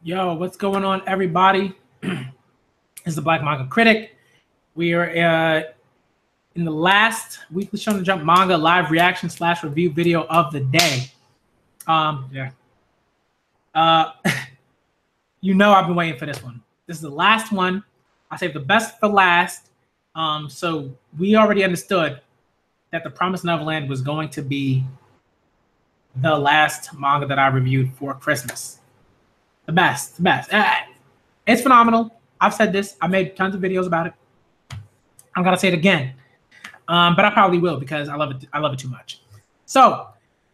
Yo, what's going on, everybody? It's the Black Manga Critic. We are in the last weekly Shonen Jump manga live reaction / review video of the day. Yeah. You know I've been waiting for this one. This is the last one. I saved the best for last. So we already understood that The Promised Neverland was going to be the last manga that I reviewed for Christmas. The best. It's phenomenal. I've said this. I made tons of videos about it. I'm gonna say it again, but I probably will because I love it. I love it too much. So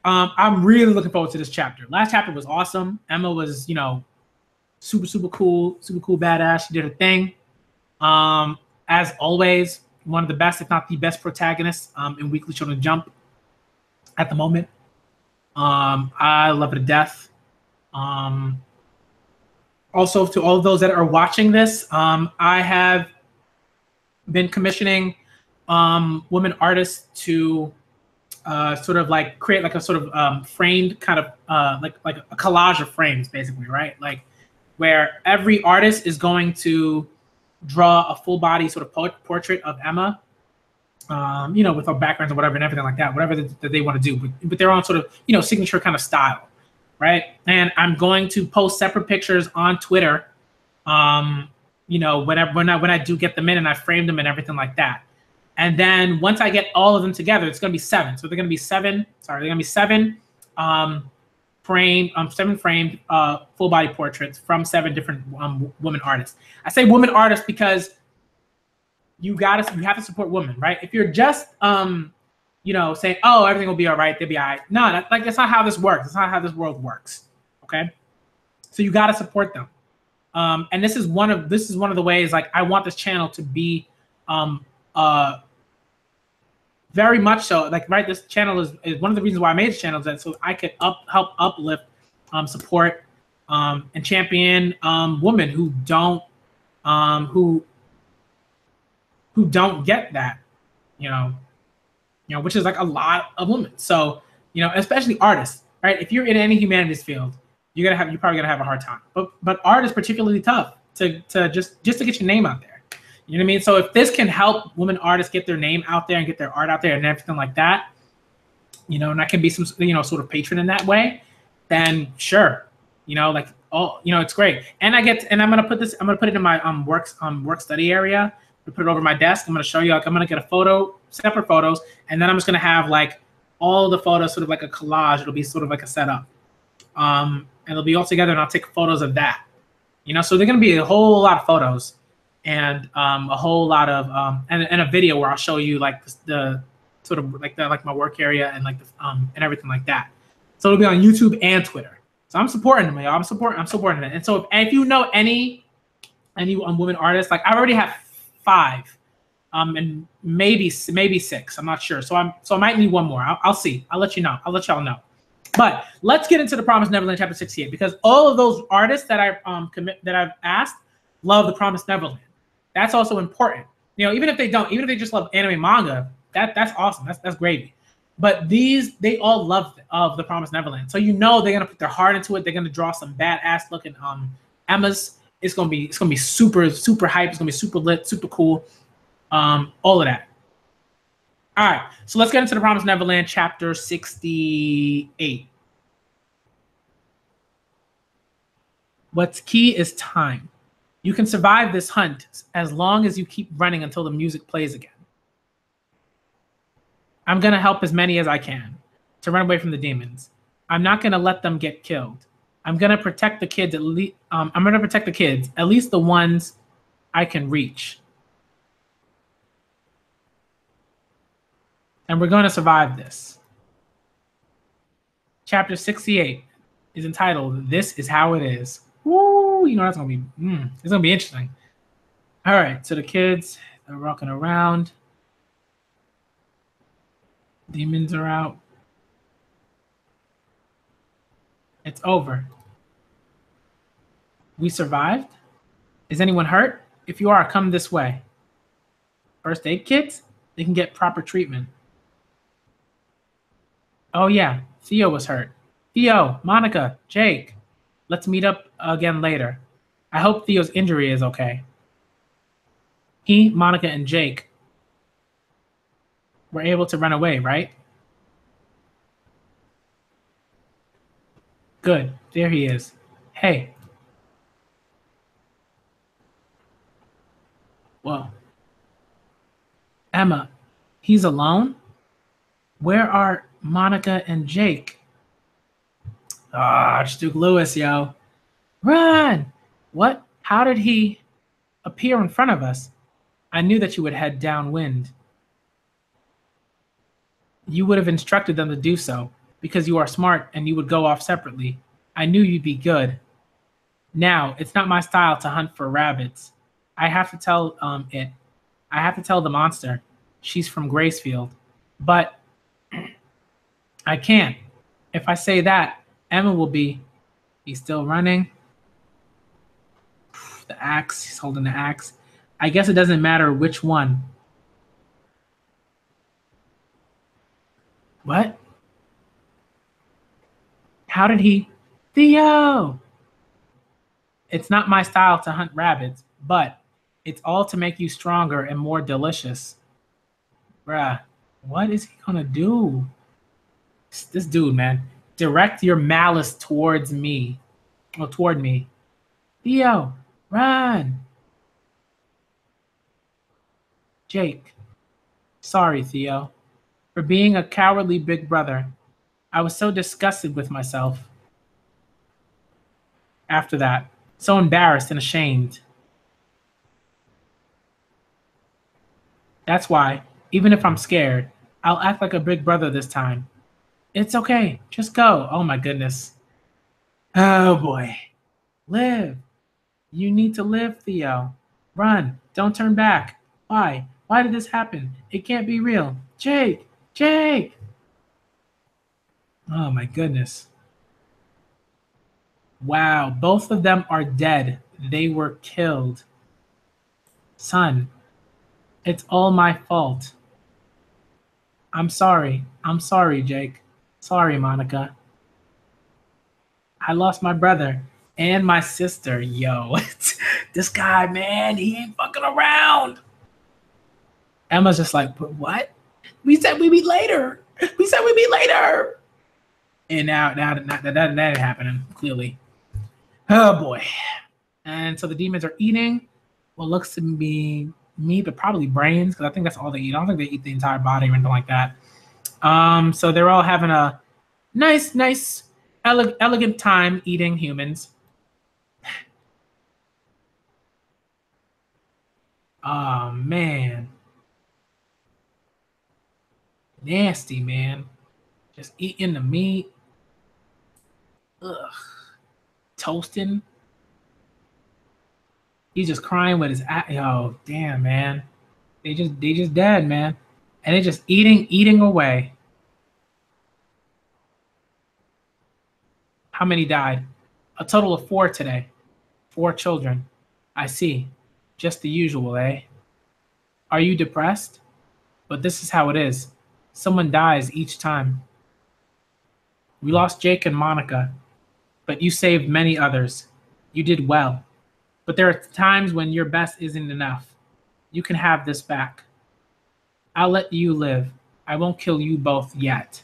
I'm really looking forward to this chapter. Last chapter was awesome. Emma was, super cool, badass. She did her thing. As always, one of the best, if not the best, protagonists in Weekly Shonen Jump at the moment. I love her to death. Also, to all of those that are watching this, I have been commissioning women artists to sort of like create like a sort of framed kind of like a collage of frames, basically, right? Like where every artist is going to draw a full body sort of portrait of Emma, with her backgrounds or whatever and everything like that, whatever that they want to do, but their own sort of signature kind of style. Right, and I'm going to post separate pictures on Twitter, when I do get them in and I framed them and everything like that. And then once I get all of them together, it's going to be 7. So they're going to be 7. Sorry, they're going to be 7 framed full body portraits from 7 different women artists. I say women artists because you have to support women, right? If you're just saying, oh, everything will be all right, they'll be all right. No, that's not how this works. That's not how this world works. Okay, so you got to support them. And this is one of the ways. Like, I want this channel to be, very much so. Like, right, this channel is one of the reasons why I made this channel, is that so I could help uplift, support, and champion women who don't get that, which is like a lot of women. So, especially artists, right? If you're in any humanities field, you're probably gonna have a hard time. But art is particularly tough to just to get your name out there. You know what I mean? So if this can help women artists get their name out there and get their art out there and everything like that, and I can be some, sort of patron in that way, then sure, it's great. And I'm gonna put it in my work study area. Put it over my desk. I'm going to show you, like, I'm going to get separate photos, and then I'm just going to have like all the photos sort of like a collage. It'll be sort of like a setup. And it'll be all together, and I'll take photos of that. So they're going to be a whole lot of photos and a whole lot of and a video where I'll show you like the sort of like my work area and like the and everything like that. So it'll be on YouTube and Twitter. So I'm supporting them, y'all. I'm supporting it. And so if you know any women artists, like I already have 5, and maybe 6. I'm not sure. So I might need one more. I'll see. I'll let you know. I'll let y'all know. But let's get into The Promised Neverland chapter 68, because all of those artists that I've asked love The Promised Neverland. That's also important. Even if they don't, even if they just love anime manga, that's awesome. That's gravy. But they all love The Promised Neverland. So they're gonna put their heart into it. They're gonna draw some badass looking Emmas. It's gonna be super hype. It's gonna be super lit, super cool, all of that. All right, so let's get into The Promised Neverland chapter 68. What's key is time. You can survive this hunt as long as you keep running until the music plays again. I'm gonna help as many as I can to run away from the demons. I'm not gonna let them get killed. I'm gonna protect the kids at least. I'm gonna protect the kids, at least the ones I can reach. And we're gonna survive this. Chapter 68 is entitled "This Is How It Is." Woo! That's gonna be. It's gonna be interesting. All right, so the kids are walking around. Demons are out. It's over. We survived? Is anyone hurt? If you are, come this way. First aid kits? They can get proper treatment. Oh yeah, Theo was hurt. Theo, Monica, Jake. Let's meet up again later. I hope Theo's injury is okay. He, Monica, and Jake were able to run away, right? Good. There he is. Hey. Whoa. Emma, he's alone? Where are Monica and Jake? Ah, Duke Lewis, yo. Run! What? How did he appear in front of us? I knew that you would head downwind. You would have instructed them to do so, because you are smart and you would go off separately. I knew you'd be good. Now, it's not my style to hunt for rabbits. I have to tell I have to tell the monster. She's from Gracefield. But I can't. If I say that, Emma will be... He's still running. The axe. He's holding the axe. I guess it doesn't matter which one. What? How did he... Theo! It's not my style to hunt rabbits, but it's all to make you stronger and more delicious. Bruh, what is he gonna do? This dude, man. Direct your malice towards me. Or toward me. Theo, run! Jake. Sorry, Theo. For being a cowardly big brother. I was so disgusted with myself. After that. So embarrassed and ashamed. That's why, even if I'm scared, I'll act like a big brother this time. It's okay. Just go. Oh my goodness. Oh boy. Live. You need to live, Theo. Run. Don't turn back. Why? Why did this happen? It can't be real. Jake. Jake. Oh my goodness. Wow. Both of them are dead. They were killed. Son, it's all my fault. I'm sorry. I'm sorry, Jake. Sorry, Monica. I lost my brother and my sister. Yo, this guy, man, he ain't fucking around. Emma's just like, but what? We said we meet later. We said we meet later. And now that ain't happening, clearly. Oh, boy. And so the demons are eating what looks to be meat, but probably brains, because I think that's all they eat. I don't think they eat the entire body or anything like that. So they're all having a nice, elegant time eating humans. Oh, man. Nasty, man. Just eating the meat. Ugh. Toasting. He's just crying with his... Oh, damn, man. They just dead, man. And they're just eating away. How many died? A total of 4 today. 4 children. I see. Just the usual, eh? Are you depressed? But this is how it is. Someone dies each time. We lost Jake and Monica, but you saved many others. You did well. But there are times when your best isn't enough. You can have this back. I'll let you live. I won't kill you both yet.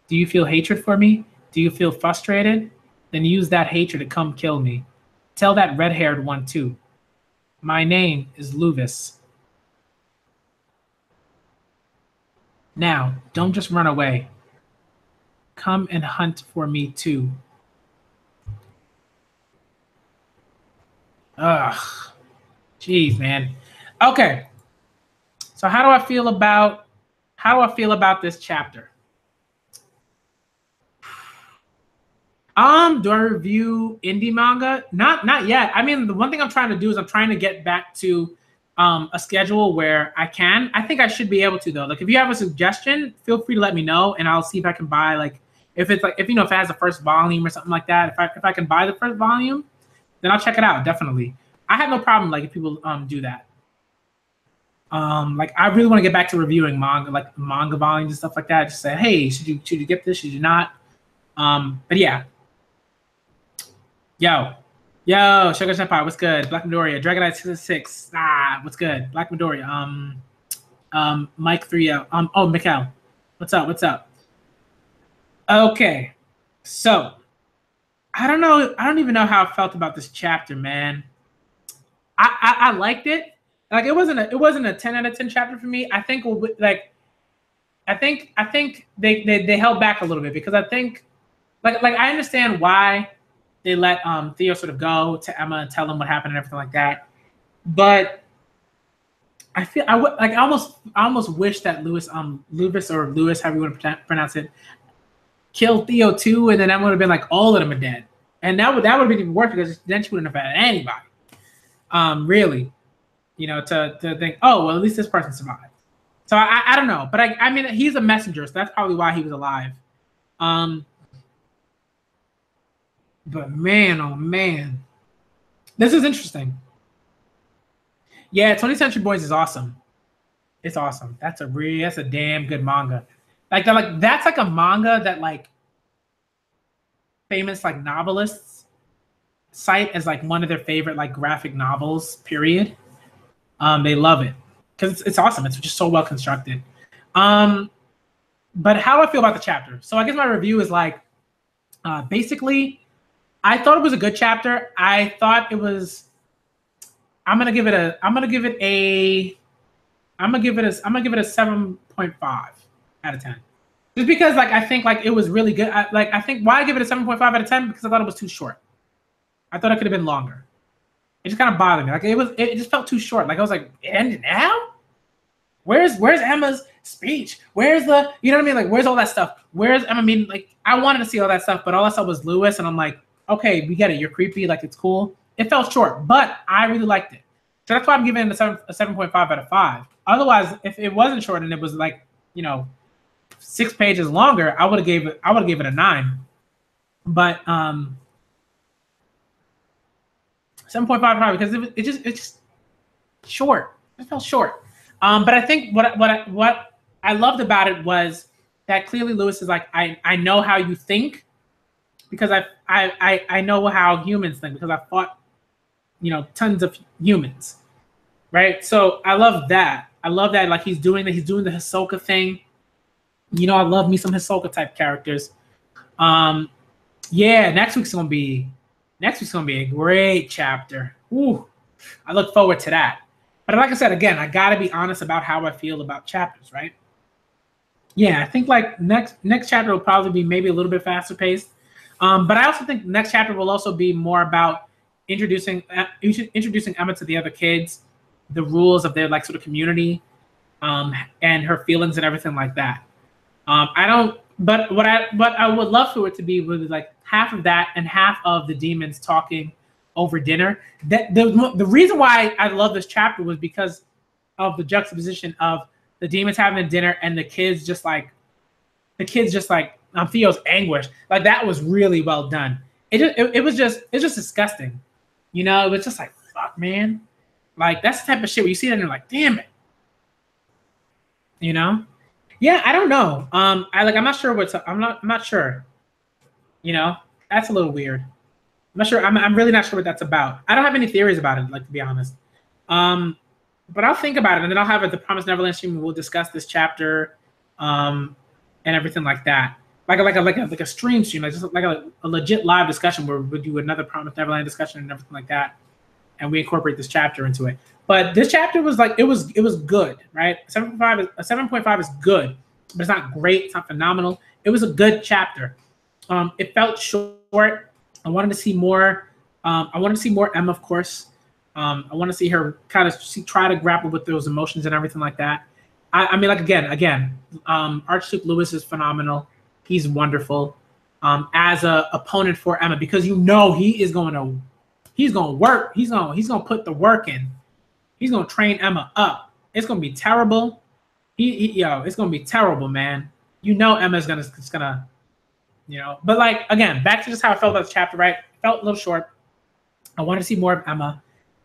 Do you feel hatred for me? Do you feel frustrated? Then use that hatred to come kill me. Tell that red-haired one too. My name is Luvis. Now, don't just run away. Come and hunt for me too. Ugh. Jeez, man. Okay. So how do I feel about this chapter? Do I review indie manga? Not yet. I mean, the one thing I'm trying to do is I'm trying to get back to a schedule where I can. I think I should be able to though. Like if you have a suggestion, feel free to let me know and I'll see if I can buy like if it has the first volume or something like that. If I can buy the first volume, then I'll check it out, definitely. I have no problem like if people do that. Like I really want to get back to reviewing manga, like manga volumes and stuff like that. Just say, hey, should you get this? Should you not? But yeah. Yo, yo, Sugar Senpai, what's good? Black Midoriya, Dragon Knight 666. What's good? Black Midoriya, Mike 30. Oh, Mikhail, what's up? What's up? Okay, so I don't know. I don't even know how I felt about this chapter, man. I liked it. Like it wasn't a 10 out of 10 chapter for me. I think like I think they held back a little bit because I think like I understand why they let Theo sort of go to Emma and tell him what happened and everything like that. But I feel I almost wish that Lewis or Lewis, however you want to pronounce it, killed Theo too, and then that would have been like all of them are dead, and that would have been even worse because then she wouldn't have had anybody. Really, to think, oh well, at least this person survived. So I don't know, but I mean he's a messenger, so that's probably why he was alive. Um, but man, oh man, this is interesting. Yeah, 20th Century Boys is awesome. It's awesome. That's a damn good manga. That's like a manga that like famous like novelists cite as like one of their favorite like graphic novels. Period. They love it because it's awesome. It's just so well constructed. Um, but how do I feel about the chapter? So I guess my review is like basically I thought it was a good chapter. I thought it was. I'm gonna give it a. I'm gonna give it a. I'm gonna give it a. I'm gonna give it a 7.5 out of 10. Just because like I think like it was really good. I think why I give it a 7.5 out of 10 because I thought it was too short. I thought it could have been longer. It just kind of bothered me. Like it just felt too short. Like I was like, it ended now? Where's Emma's speech? Where's the you know what I mean? Like where's all that stuff? Where's Emma? I mean, like I wanted to see all that stuff, but all I saw was Lewis, and I'm like, okay, we get it. You're creepy. Like it's cool. It felt short, but I really liked it. So that's why I'm giving it a 7.5 out of 5. Otherwise, if it wasn't short and it was like 6 pages longer, I would have gave it a 9. But 7.5 probably because it's just short. It felt short. But I think what I loved about it was that clearly Lewis is like I know how you think because I know how humans think because I fought tons of humans, right? So I love that. I love that like he's doing the Hisoka thing. I love me some Hisoka type characters. Yeah, next week's gonna be a great chapter. Ooh, I look forward to that. But like I said, again, I gotta be honest about how I feel about chapters, right? Yeah, I think like next chapter will probably be maybe a little bit faster paced. But I also think next chapter will also be more about introducing Emma to the other kids, the rules of their like sort of community, and her feelings and everything like that. I don't. But what I would love for it to be really like half of that and half of the demons talking over dinner. That the reason why I love this chapter was because of the juxtaposition of the demons having a dinner and the kids just like Theo's anguish. Like that was really well done. It's just disgusting. It was just like fuck, man. Like that's the type of shit where you see that and you're like, damn it. Yeah, I don't know. I'm not sure I'm not sure. That's a little weird. I'm not sure. I'm really not sure what that's about. I don't have any theories about it, like to be honest. But I'll think about it, and then I'll have it the Promised Neverland stream. We'll discuss this chapter, and everything like that. Like a stream, like just like a legit live discussion where we do another Promised Neverland discussion and everything like that, and we incorporate this chapter into it. But this chapter was like it was good, right? 7.5 is good, but it's not great. It's not phenomenal. It was a good chapter. It felt short. I wanted to see more. I wanted to see more Emma, of course. I want to see her kind of try to grapple with those emotions and everything like that. I mean, like again, Archduke Lewis is phenomenal. He's wonderful as a opponent for Emma because he's going to work. He's going to put the work in. He's going to train Emma up. It's going to be terrible. It's going to be terrible, man. Emma's going to, But like again, back to just how I felt about the chapter. Right, it felt a little short. I wanted to see more of Emma.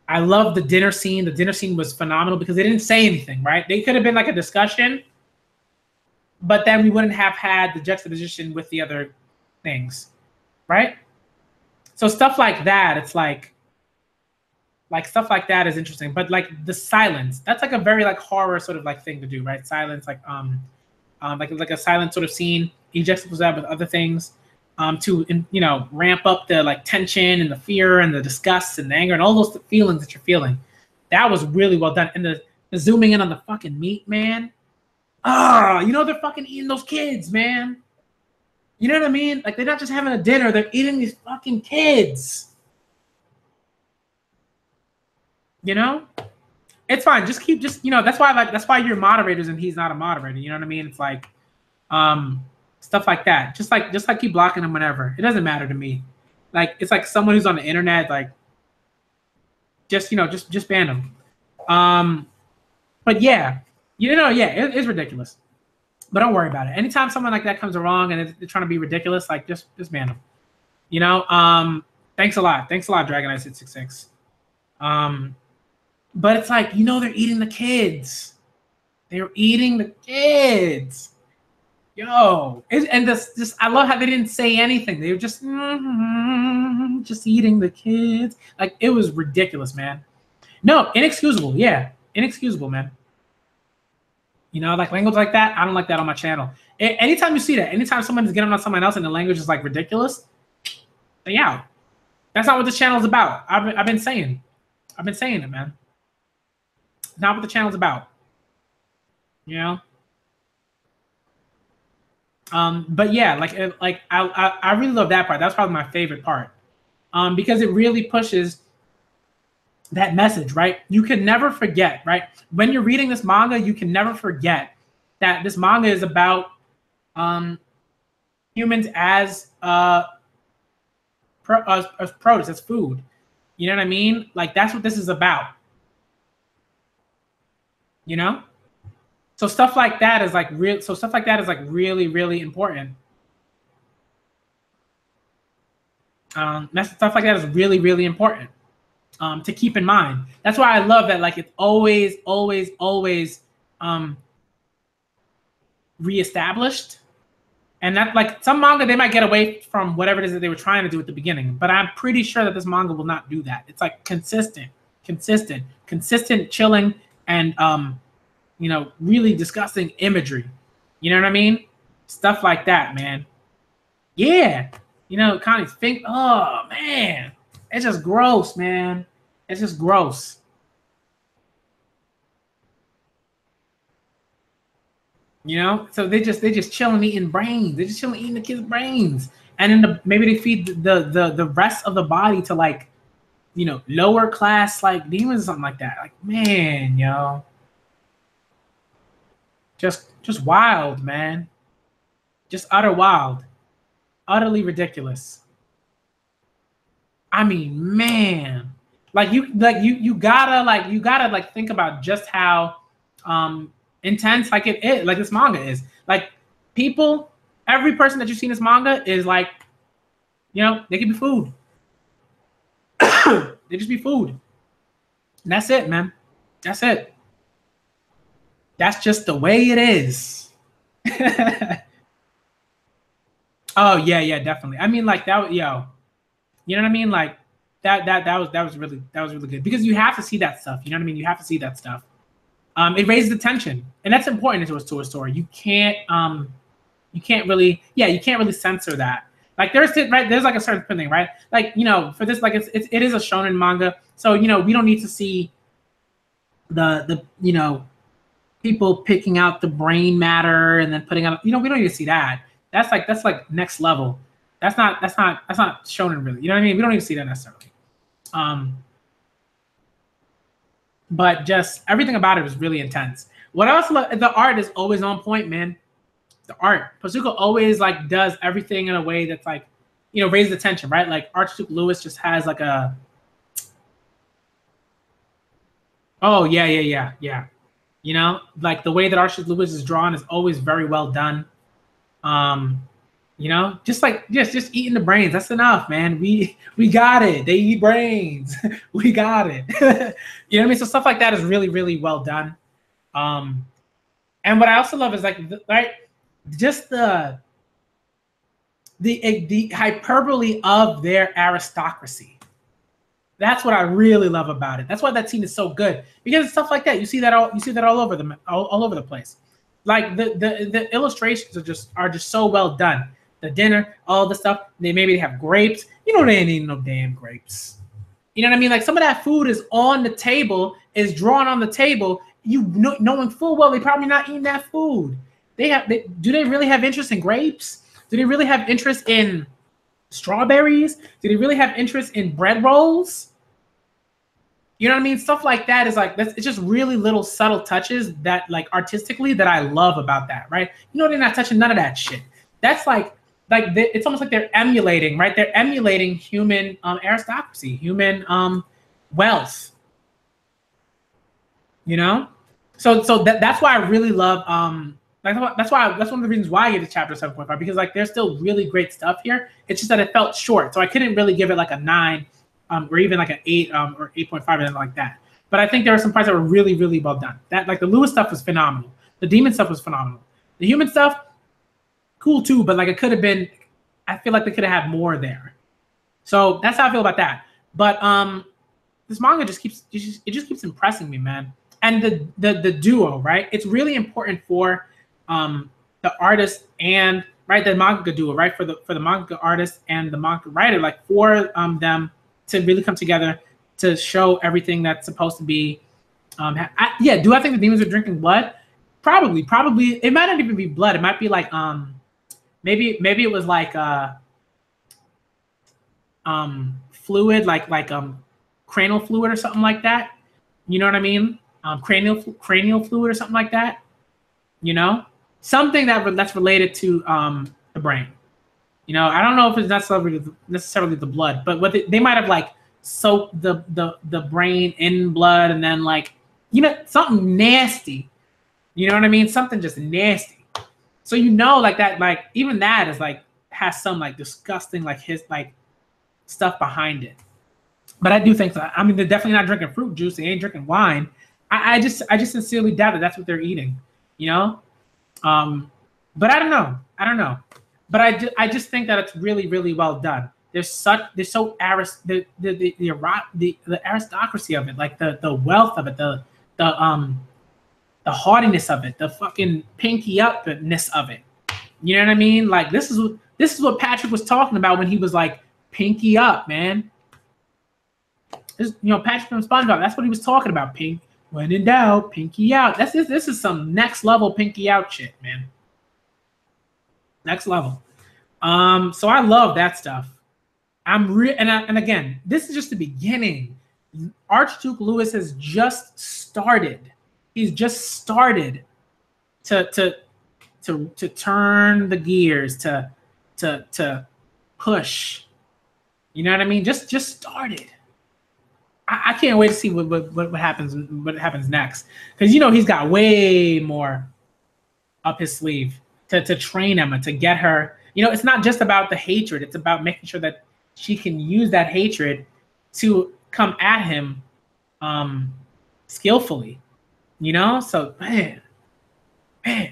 I love the dinner scene. The dinner scene was phenomenal because they didn't say anything. Right, they could have been like a discussion, but then we wouldn't have had the juxtaposition with the other things, right? So stuff like that, it's like stuff like that is interesting. But like the silence, that's like a very like horror sort of like thing to do, right? Silence, like like a silent sort of scene. You juxtapose that with other things to ramp up the like tension and the fear and the disgust and the anger and all those feelings that you're feeling. That was really well done. And the zooming in on the fucking meat, man. They're fucking eating those kids, man. You know what I mean? Like they're not just having a dinner, they're eating these fucking kids. You know? It's fine. That's why you're moderators and he's not a moderator. You know what I mean? It's like stuff like that. Just like keep blocking him whenever. It doesn't matter to me. Like it's like someone who's on the internet, like just ban him. But yeah, it's ridiculous. But don't worry about it. Anytime someone like that comes along and they're trying to be ridiculous, like just ban them. Thanks a lot. Thanks a lot, Dragon Ice 666. But it's like, they're eating the kids. They're eating the kids. Yo. I love how they didn't say anything. They were just eating the kids. Like it was ridiculous, man. No, inexcusable. Yeah. Inexcusable, man. Like language like that, I don't like that on my channel. Anytime you see that, anytime someone's getting on someone else and the language is like ridiculous, then yeah, that's not what this channel is about. I've been saying it, man. Not what the channel's about. But yeah, I really love that part. That's probably my favorite part, because it really pushes that message, right? You can never forget, right? When you're reading this manga, you can never forget that this manga is about humans as produce, as food. You know what I mean? Like that's what this is about. So stuff like that is like real. So stuff like that is like really, really important. Stuff like that is really, really important. To keep in mind. That's why I love that, like it's always reestablished. And that, like, some manga, they might get away from whatever it is that they were trying to do at the beginning, but I'm pretty sure that this manga will not do that. It's like consistent, chilling, and really disgusting imagery. You know what I mean? Stuff like that, man. Yeah. Kind of think, oh man, it's just gross, man. It's just gross. So they just chilling eating brains. They're just chilling eating the kids' brains, and then maybe they feed the rest of the body to like, lower class like demons or something like that. Like, man, just wild, man. Just utter wild, utterly ridiculous. I mean, man, you gotta think about just how intense like it is, like this manga is. Like every person that you see in this manga is like, they could be food. They just be food. And that's it, man. That's it. That's just the way it is. Oh yeah, definitely. I mean, like that, you know what I mean? Like that was really good, because you have to see that stuff. You know what I mean? You have to see that stuff. It raises the tension, and that's important to a story. You can't really censor that. Like there's like a certain thing, right? Like, for this, like it is a shonen manga, so we don't need to see the people picking out the brain matter and then putting out, we don't need to see that. That's like next level. That's not shonen, really. You know what I mean? We don't need to see that necessarily. But just everything about it was really intense. What else? The art is always on point, man. The art. Pazuko always like does everything in a way that's like, raises attention, right? Like Archduke Lewis just has like a. Oh yeah. Like the way that Archduke Lewis is drawn is always very well done. Just eating the brains. That's enough, man. We got it. They eat brains. We got it. You know what I mean? So stuff like that is really, really well done. And what I also love is like, just the the hyperbole of their aristocracy. That's what I really love about it. That's why that scene is so good, because it's stuff like that. You see that all over the place. Like the illustrations are just so well done. The dinner, all the stuff. Maybe they have grapes. You know they ain't eating no damn grapes. You know what I mean? Like some of that food is on the table, is drawn on the table. Knowing full well they're probably not eating that food. Do they really have interest in grapes? Do they really have interest in strawberries? Do they really have interest in bread rolls? You know what I mean? Stuff like that is like, it's just really little subtle touches that like artistically that I love about that, right? You know, they're not touching none of that shit. That's it's almost like they're emulating, right? They're emulating human aristocracy, human wealth. You know? So that's why I really love that's one of the reasons why I gave the chapter 7.5, because like there's still really great stuff here. It's just that it felt short, so I couldn't really give it like a 9 or even like an 8 or 8.5 or anything like that. But I think there are some parts that were really, really well done. That like the Lewis stuff was phenomenal. The demon stuff was phenomenal. The human stuff, cool too, but like it could have been. I feel like they could have had more there. So that's how I feel about that. But this manga just keeps impressing me, man. And the duo, right? It's really important for the artist and the manga duo, right? For the manga artist and the manga writer, like for them to really come together to show everything that's supposed to be. Do I think the demons are drinking blood? Probably. It might not even be blood. It might be like maybe it was like fluid, like cranial fluid or something like that. You know what I mean? Cranial fluid or something like that. You know, something that's related to the brain. You know, I don't know if it's necessarily the blood, but what they might have like soaked the brain in blood and then like, you know, something nasty. You know what I mean? Something just nasty. So you know, like that, like even that is like has some like disgusting like his like stuff behind it. But I do think that, I mean, they're definitely not drinking fruit juice. They ain't drinking wine. I just sincerely doubt that that's what they're eating. You know, but I don't know. But I just think that it's really, really well done. The aristocracy of it, like the wealth of it, the haughtiness of it, the fucking pinky upness of it. You know what I mean? Like this is what Patrick was talking about when he was like pinky up, man. This, you know, Patrick from SpongeBob, that's what he was talking about. Pink, when in doubt, pinky out. This is some next level pinky out shit, man. Next level. So I love that stuff. And again, this is just the beginning. Archduke Lewis has just started. He's just started to turn the gears, to push. You know what I mean? Just started. I can't wait to see what happens next, because you know he's got way more up his sleeve to train Emma, to get her. You know, it's not just about the hatred. It's about making sure that she can use that hatred to come at him skillfully. You know, so man. You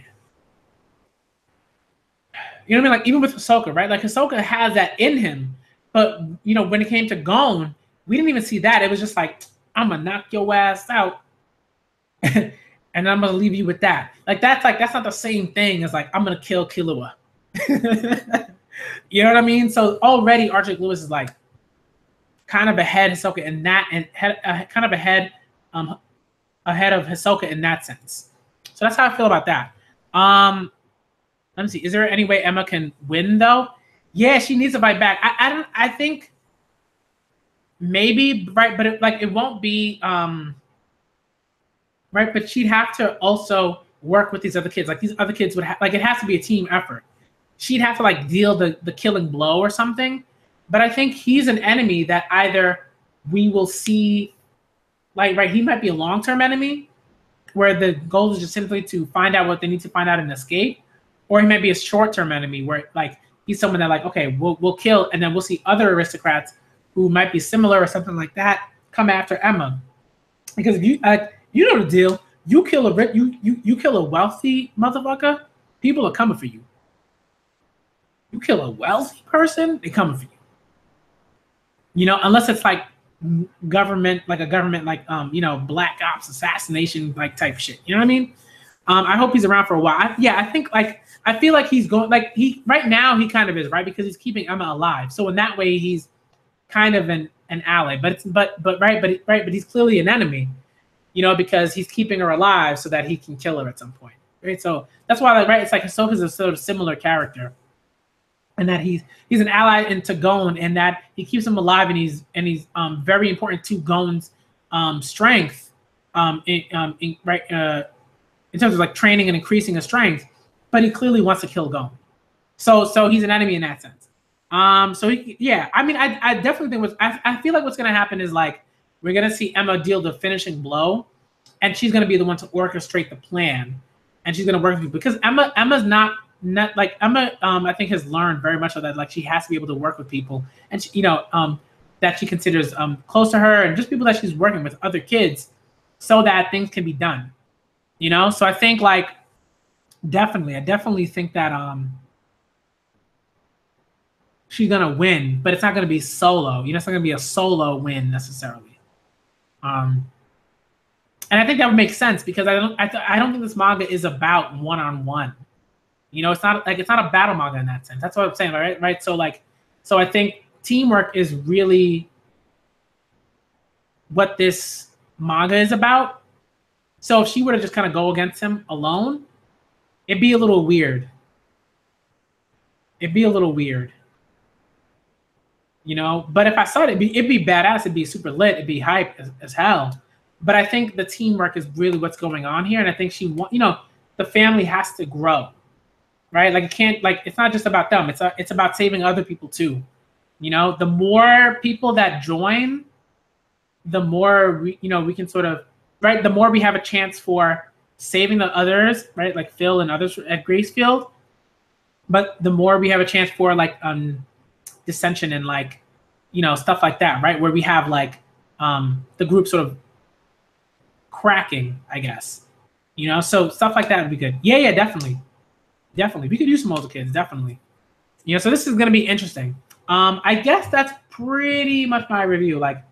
know what I mean? Like even with Hisoka, right? Like Hisoka has that in him, but you know when it came to Gon, we didn't even see that. It was just like, I'm gonna knock your ass out, and I'm gonna leave you with that. Like that's not the same thing as like I'm gonna kill Killua. You know what I mean? So already Archduke Lewis is like kind of ahead Hisoka in that, and kind of ahead of Hisoka in that sense. So that's how I feel about that. Let me see. Is there any way Emma can win though? Yeah, she needs to fight back. I think maybe, right, but it won't be right. But she'd have to also work with these other kids. Like these other kids would like it has to be a team effort. She'd have to like deal the killing blow or something. But I think he's an enemy that either we will see, like, right, he might be a long-term enemy where the goal is just simply to find out what they need to find out and escape, or he might be a short-term enemy where like he's someone that like, okay, we'll kill, and then we'll see other aristocrats who might be similar or something like that come after Emma. Because if you you know the deal, you kill a wealthy motherfucker, people are coming for you. You kill a wealthy person, they coming for you. You know, unless it's like government, like a government, like you know, black ops assassination, like type shit. You know what I mean? I hope he's around for a while. I think like I feel like he's going like he right now he kind of is, right, because he's keeping Emma alive. So in that way he's kind of an ally, but he's clearly an enemy, you know, because he's keeping her alive so that he can kill her at some point, right? So that's why, like, right, it's like Ahsoka's a sort of similar character, and that he's an ally to Gon, and that he keeps him alive, and he's very important to Gon's strength, in terms of like training and increasing his strength, but he clearly wants to kill Gon. So he's an enemy in that sense. Yeah, I mean, I definitely think I feel like what's gonna happen is like we're gonna see Emma deal the finishing blow, and she's gonna be the one to orchestrate the plan, and she's gonna work with you because Emma's not like Emma. I think has learned very much of that. Like she has to be able to work with people, and she, that she considers close to her, and just people that she's working with, other kids, so that things can be done. You know, so I think like I definitely think that she's gonna win, but it's not gonna be solo. You know, it's not gonna be a solo win necessarily. And I think that would make sense because I don't think this manga is about one-on-one. You know, it's not a battle manga in that sense. That's what I'm saying, right? So I think teamwork is really what this manga is about. So if she were to just kind of go against him alone, it'd be a little weird. You know, but if I saw it, it'd be badass. It'd be super lit. It'd be hype as hell. But I think the teamwork is really what's going on here, and I think the family has to grow, right? Like it can't, like it's not just about them. It's about saving other people too. You know, the more people that join, the more we can sort of, right. The more we have a chance for saving the others, right? Like Phil and others at Gracefield, but the more we have a chance for like dissension and like stuff like that, right, where we have like the group sort of cracking, I guess, so stuff like that would be good. Yeah, definitely we could use some older kids, definitely. So this is going to be interesting. I guess that's pretty much my review. Like,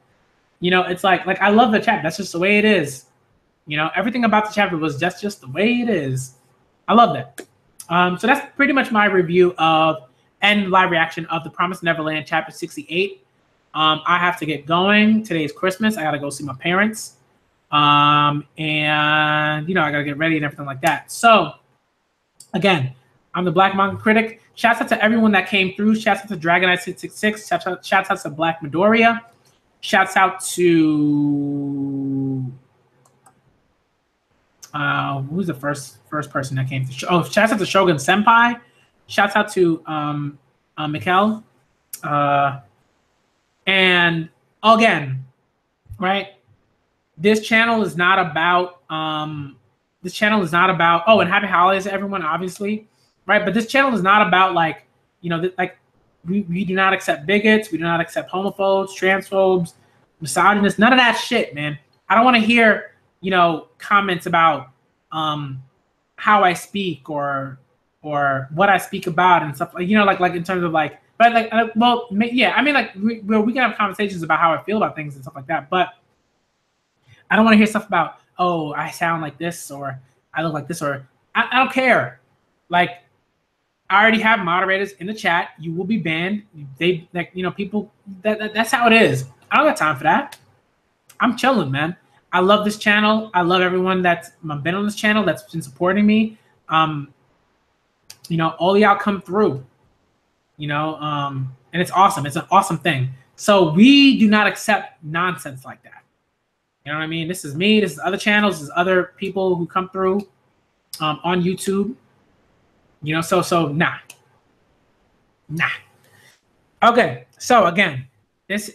it's like I love the chapter. That's just the way it is. Everything about the chapter was just the way it is. I love that. So that's pretty much my review of and live reaction of The Promised Neverland chapter 68. I have to get going. Today's Christmas. I gotta go see my parents. And I gotta get ready and everything like that. So again, I'm the Black Manga Critic. Shouts out to everyone that came through. Shouts out to Dragonite666. Shouts out to Black Midoriya. Shouts out to who's the first person that came through? Oh, shouts out to Shogun Senpai. Shouts out to Mikkel. And again, right? This channel is not about oh, and happy holidays to everyone, obviously, right? But this channel is not about like, we do not accept bigots, we do not accept homophobes, transphobes, misogynists, none of that shit, man. I don't want to hear, comments about how I speak or what I speak about and stuff, like in terms of like, but like, well, yeah, I mean, like we can have conversations about how I feel about things and stuff like that, but I don't want to hear stuff about, oh, I sound like this or I look like this, or I don't care. Like, I already have moderators in the chat. You will be banned. They like, people that's how it is. I don't got time for that. I'm chilling, man. I love this channel. I love everyone that's been on this channel, that's been supporting me. All y'all come through, and it's awesome. It's an awesome thing. So we do not accept nonsense like that. You know what I mean? This is me. This is other channels. This is other people who come through on YouTube. So nah. Okay. So again, this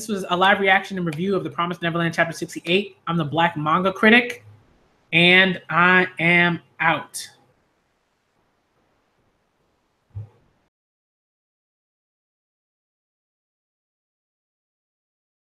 was a live reaction and review of The Promised Neverland chapter 68. I'm the Black Manga Critic, and I am out.